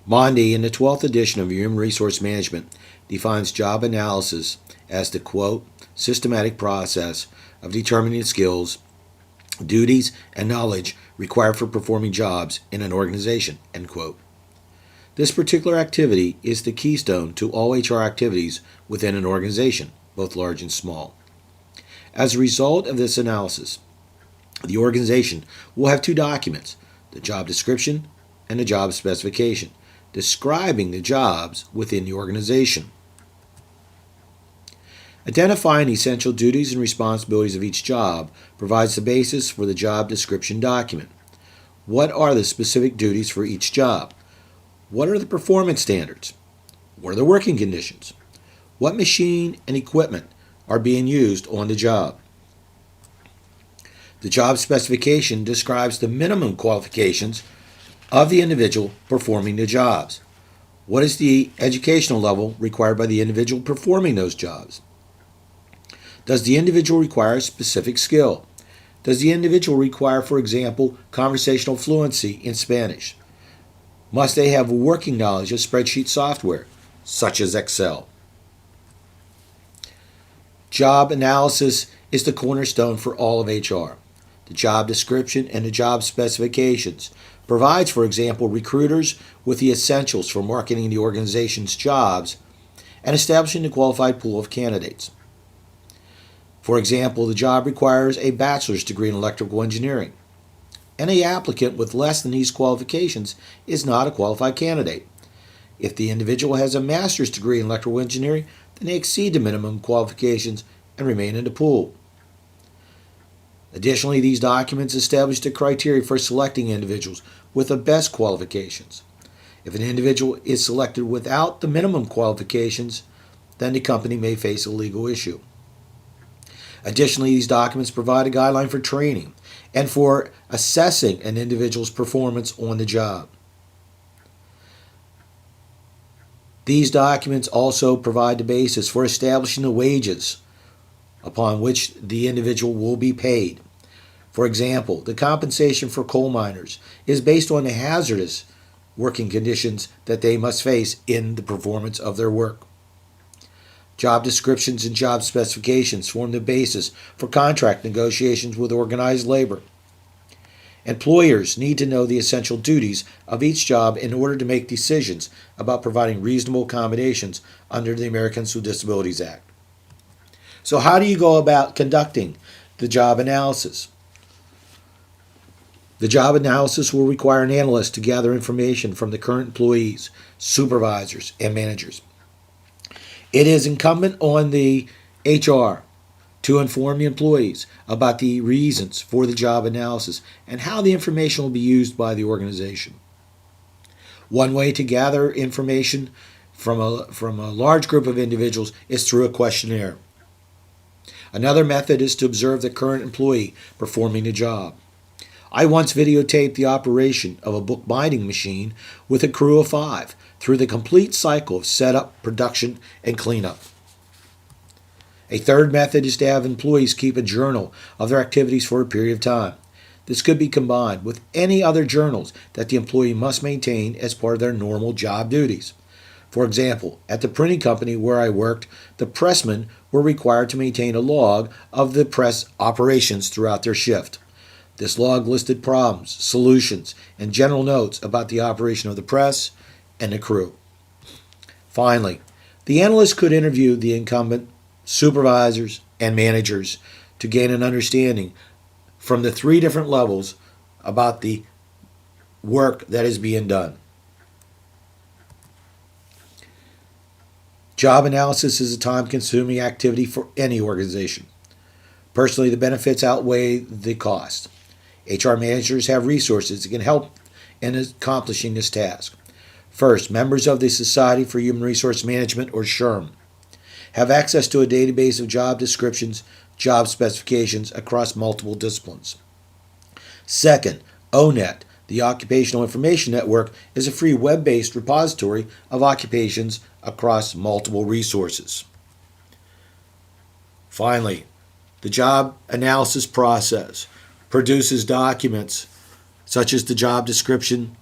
Mondi, in the 12th edition of Human Resource Management, defines job analysis as the, quote, systematic process of determining skills, duties, and knowledge required for performing jobs in an organization, end quote. This particular activity is the keystone to all HR activities within an organization, both large and small. As a result of this analysis, the organization will have two documents, the job description and the job specification, describing the jobs within the organization. Identifying essential duties and responsibilities of each job provides the basis for the job description document. What are the specific duties for each job? What are the performance standards? What are the working conditions? What machine and equipment are being used on the job? The job specification describes the minimum qualifications of the individual performing the jobs. What is the educational level required by the individual performing those jobs? Does the individual require a specific skill? Does the individual require, for example, conversational fluency in Spanish? Must they have working knowledge of spreadsheet software, such as Excel? Job analysis is the cornerstone for all of HR. The job description and the job specifications provides, for example, recruiters with the essentials for marketing the organization's jobs and establishing a qualified pool of candidates. For example, the job requires a bachelor's degree in electrical engineering. Any applicant with less than these qualifications is not a qualified candidate. If the individual has a master's degree in electrical engineering, then they exceed the minimum qualifications and remain in the pool. Additionally, these documents establish the criteria for selecting individuals with the best qualifications. If an individual is selected without the minimum qualifications, then the company may face a legal issue. Additionally, these documents provide a guideline for training and for assessing an individual's performance on the job. These documents also provide the basis for establishing the wages upon which the individual will be paid. For example, the compensation for coal miners is based on the hazardous working conditions that they must face in the performance of their work. Job descriptions and job specifications form the basis for contract negotiations with organized labor. Employers need to know the essential duties of each job in order to make decisions about providing reasonable accommodations under the Americans with Disabilities Act. So how do you go about conducting the job analysis? The job analysis will require an analyst to gather information from the current employees, supervisors, and managers. It is incumbent on the HR to inform the employees about the reasons for the job analysis and how the information will be used by the organization. One way to gather information from a large group of individuals is through a questionnaire. Another method is to observe the current employee performing the job. I once videotaped the operation of a bookbinding machine with a crew of 5 through the complete cycle of setup, production, and cleanup. A third method is to have employees keep a journal of their activities for a period of time. This could be combined with any other journals that the employee must maintain as part of their normal job duties. For example, at the printing company where I worked, the pressmen were required to maintain a log of the press operations throughout their shift. This log listed problems, solutions, and general notes about the operation of the press and the crew. Finally, the analyst could interview the incumbent, supervisors, and managers to gain an understanding from the 3 different levels about the work that is being done. Job analysis is a time-consuming activity for any organization. Personally, the benefits outweigh the cost. HR managers have resources that can help in accomplishing this task. First, members of the Society for Human Resource Management, or SHRM, have access to a database of job descriptions, job specifications across multiple disciplines. Second, ONET, the Occupational Information Network, is a free web-based repository of occupations across multiple resources. Finally, the job analysis process produces documents such as the job description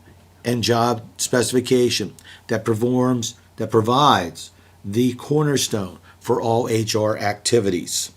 and job specification that provides the cornerstone for all HR activities.